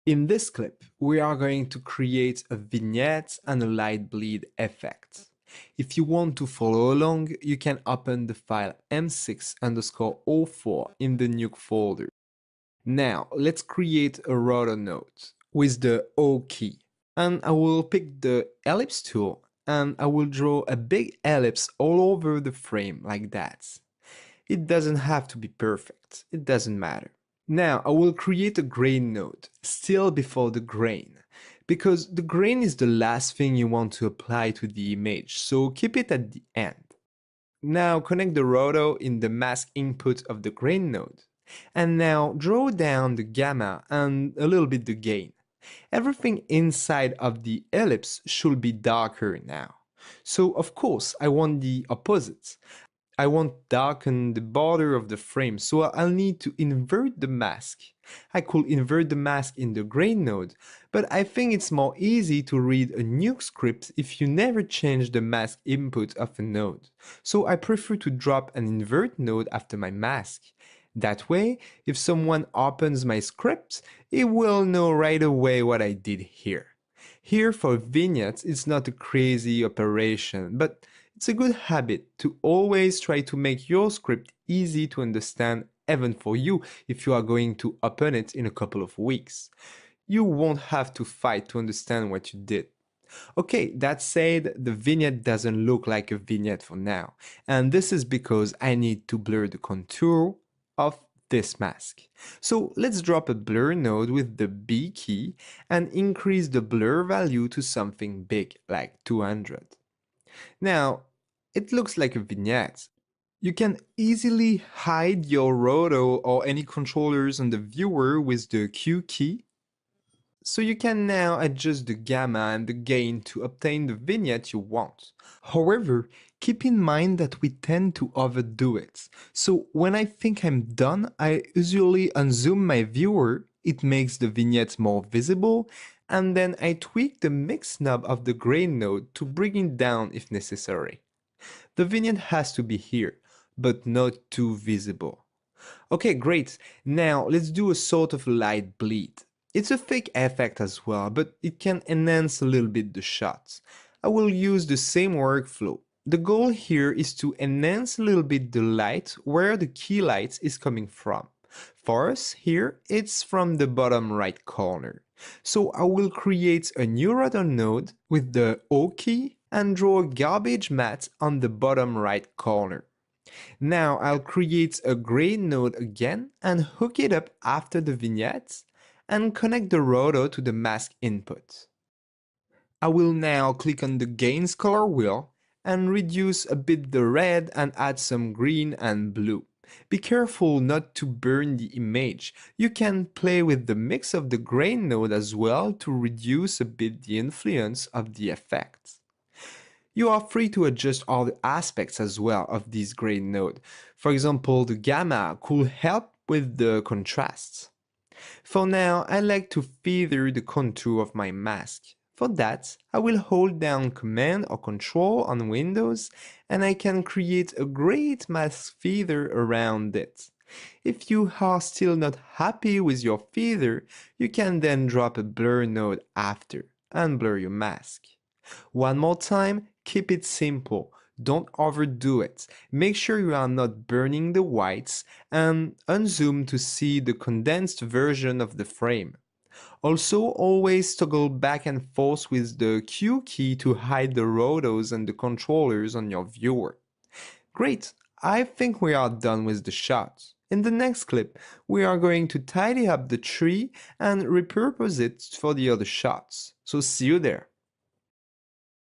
In this clip, we are going to create a vignette and a light bleed effect. If you want to follow along, you can open the file m6_04 in the nuke folder. Now, let's create a rotor node with the O key. And I will pick the ellipse tool and I will draw a big ellipse all over the frame like that. It doesn't have to be perfect, it doesn't matter. Now I will create a grain node, still before the grain, because the grain is the last thing you want to apply to the image, so keep it at the end. Now connect the roto in the mask input of the grain node, and now draw down the gamma and a little bit the gain. Everything inside of the ellipse should be darker now. So of course I want the opposite. I want to darken the border of the frame, so I'll need to invert the mask. I could invert the mask in the grain node, but I think it's more easy to read a nuke script if you never change the mask input of a node. So I prefer to drop an invert node after my mask. That way, if someone opens my script, it will know right away what I did here. Here for vignettes, it's not a crazy operation, but it's a good habit to always try to make your script easy to understand even for you if you are going to open it in a couple of weeks. You won't have to fight to understand what you did. Okay, that said, the vignette doesn't look like a vignette for now, and this is because I need to blur the contour of this mask. So let's drop a blur node with the B key and increase the blur value to something big like 200. Now, it looks like a vignette. You can easily hide your roto or any controllers on the viewer with the Q key. So you can now adjust the gamma and the gain to obtain the vignette you want. However, keep in mind that we tend to overdo it. So when I think I'm done, I usually unzoom my viewer, it makes the vignette more visible, and then I tweak the mix knob of the grain node to bring it down if necessary. The vignette has to be here, but not too visible. Okay, great. Now let's do a sort of light bleed. It's a fake effect as well, but it can enhance a little bit the shot. I will use the same workflow. The goal here is to enhance a little bit the light where the key light is coming from. For us here, it's from the bottom right corner. So I will create a new rotor node with the O key and draw a garbage matte on the bottom right corner. Now I'll create a grain node again and hook it up after the vignette and connect the roto to the mask input. I will now click on the gains color wheel and reduce a bit the red and add some green and blue. Be careful not to burn the image. You can play with the mix of the grain node as well to reduce a bit the influence of the effect. You are free to adjust all the aspects as well of this grain node. For example, the gamma could help with the contrasts. For now, I like to feather the contour of my mask. For that, I will hold down Command or Control on Windows and I can create a great mask feather around it. If you are still not happy with your feather, you can then drop a blur node after and blur your mask. One more time, keep it simple. Don't overdo it. Make sure you are not burning the whites and unzoom to see the condensed version of the frame. Also, always toggle back and forth with the Q key to hide the rotos and the controllers on your viewer. Great, I think we are done with the shot. In the next clip, we are going to tidy up the tree and repurpose it for the other shots. So see you there.